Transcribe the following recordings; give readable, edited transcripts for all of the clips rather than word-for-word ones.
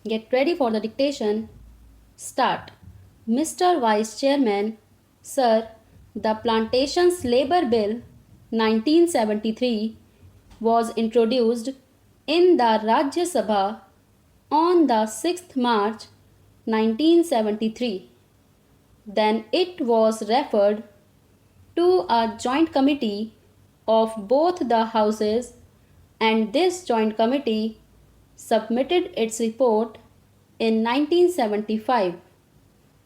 Get ready for the dictation. Start. Mr. Vice Chairman, Sir, the Plantations Labour Bill 1973 was introduced in the Rajya Sabha on the 6th March 1973. Then it was referred to a joint committee of both the houses, and this joint committee submitted its report in 1975.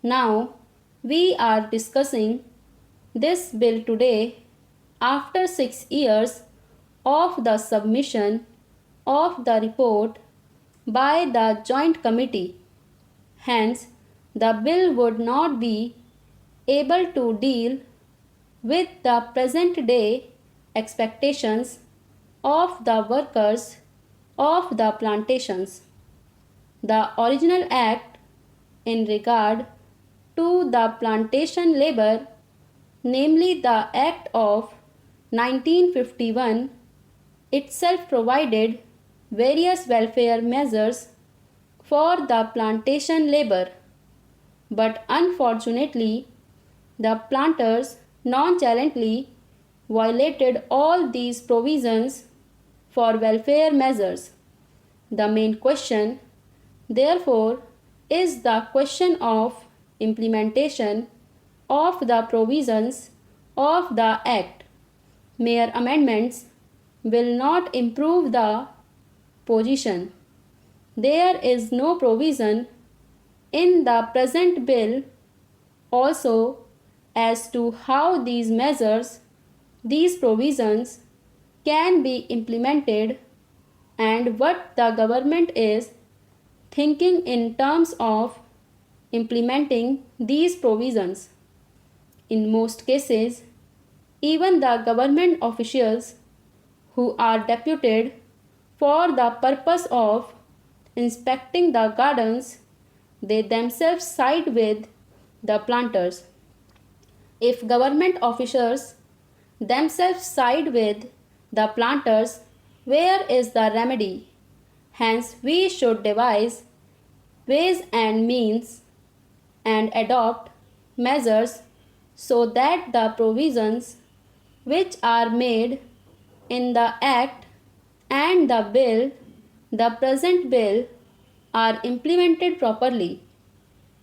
Now we are discussing this bill today after 6 years of the submission of the report by the joint committee. Hence, the bill would not be able to deal with the present day expectations of the workers of the plantations. The original act in regard to the plantation labor, namely the Act of 1951, itself provided various welfare measures for the plantation labor, but unfortunately, the planters nonchalantly violated all these provisions for welfare measures. The main question, therefore, is the question of implementation of the provisions of the Act. Mere amendments will not improve the position. There is no provision in the present bill also as to how these measures, these provisions can be implemented and what the government is thinking in terms of implementing these provisions. In most cases, even the government officials who are deputed for the purpose of inspecting the gardens, they themselves side with the planters. If government officers themselves side with the planters, where is the remedy? Hence, we should devise ways and means and adopt measures so that the provisions which are made in the Act and the bill, the present bill, are implemented properly.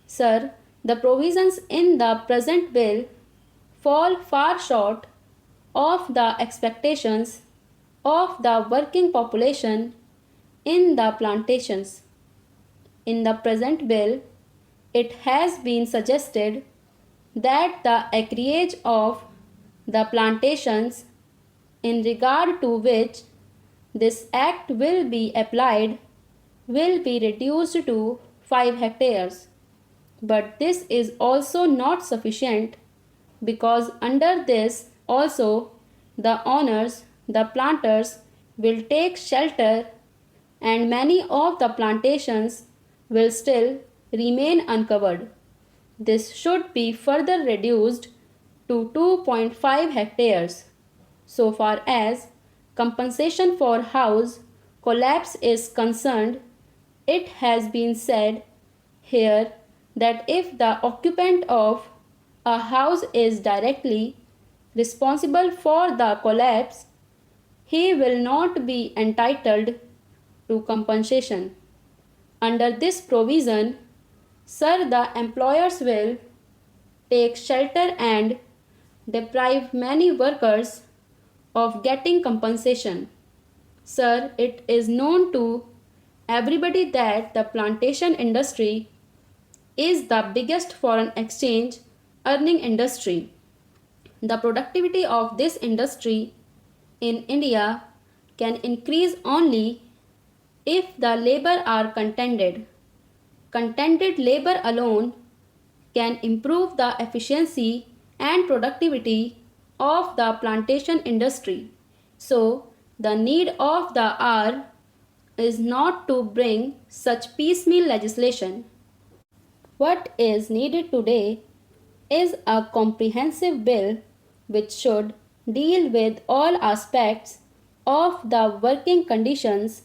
Sir, the provisions in the present bill fall far short of the expectations of the working population in the plantations. In the present bill, it has been suggested that the acreage of the plantations in regard to which this act will be applied will be reduced to 5 hectares. But this is also not sufficient because under this also the owners, the planters, will take shelter and many of the plantations will still remain uncovered. This should be further reduced to 2.5 hectares. So far as compensation for house collapse is concerned, it has been said here that if the occupant of a house is directly responsible for the collapse, he will not be entitled to compensation. Under this provision, sir, the employers will take shelter and deprive many workers of getting compensation. Sir, it is known to everybody that the plantation industry is the biggest foreign exchange earning industry. The productivity of this industry in India can increase only if the labor are contented. Contented labor alone can improve the efficiency and productivity of the plantation industry. So, the need of the hour is not to bring such piecemeal legislation. What is needed today is a comprehensive bill which should deal with all aspects of the working conditions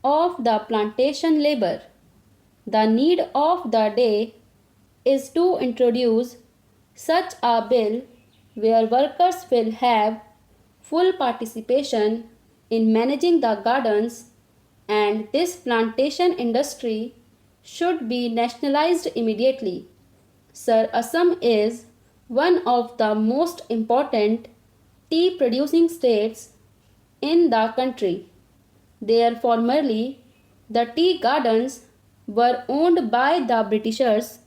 of the plantation labor. The need of the day is to introduce such a bill where workers will have full participation in managing the gardens, and this plantation industry should be nationalized immediately. Sir, Assam is one of the most important tea producing states in the country. There formerly the tea gardens were owned by the Britishers.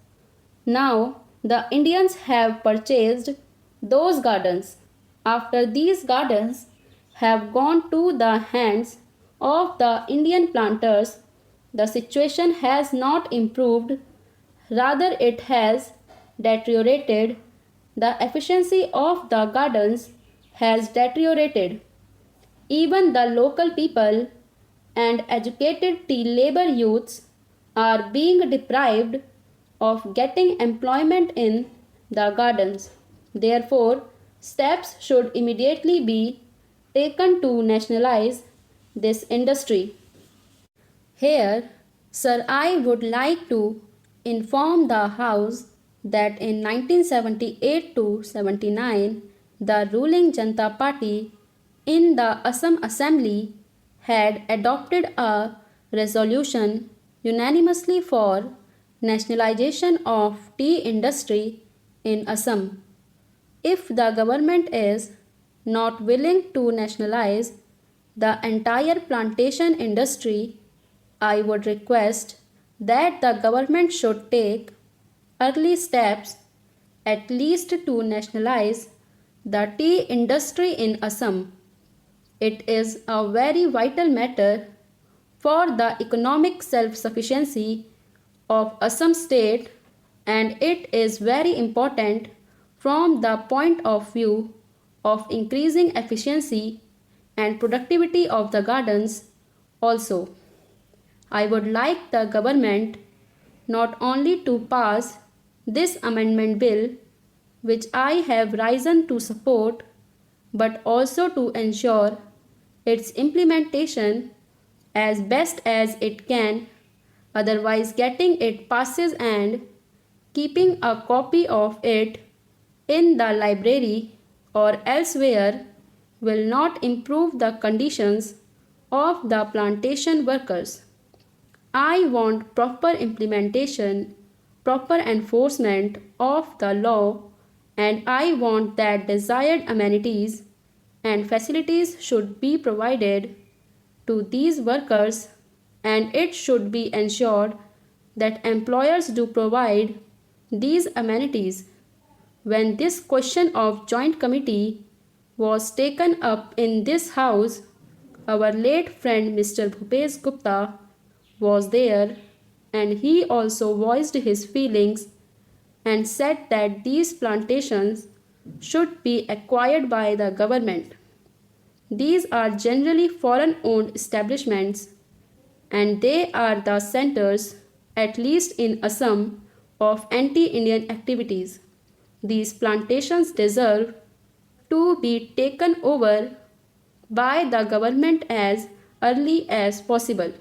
Now the Indians have purchased those gardens. After these gardens have gone to the hands of the Indian planters, the situation has not improved, rather, it has deteriorated. The efficiency of the gardens has deteriorated. Even the local people and educated tea labor youths are being deprived of getting employment in the gardens. Therefore, steps should immediately be taken to nationalize this industry. Here, Sir, I would like to inform the House that in 1978 to 79, the ruling Janata Party in the Assam Assembly had adopted a resolution unanimously for nationalization of tea industry in Assam. If the government is not willing to nationalize the entire plantation industry, I would request that the government should take early steps at least to nationalize the tea industry in Assam. It is a very vital matter for the economic self-sufficiency of Assam state, and it is very important from the point of view of increasing efficiency and productivity of the gardens also. I would like the government not only to pass this amendment bill, which I have risen to support, but also to ensure its implementation as best as it can, otherwise getting it passes and keeping a copy of it in the library or elsewhere will not improve the conditions of the plantation workers. I want proper implementation, proper enforcement of the law, and I want that desired amenities and facilities should be provided to these workers, and it should be ensured that employers do provide these amenities. When this question of joint committee was taken up in this house, our late friend Mr. Bhupesh Gupta was there, and he also voiced his feelings and said that these plantations should be acquired by the government. These are generally foreign owned establishments, and they are the centers, at least in Assam, of anti Indian activities. These plantations deserve to be taken over by the government as early as possible.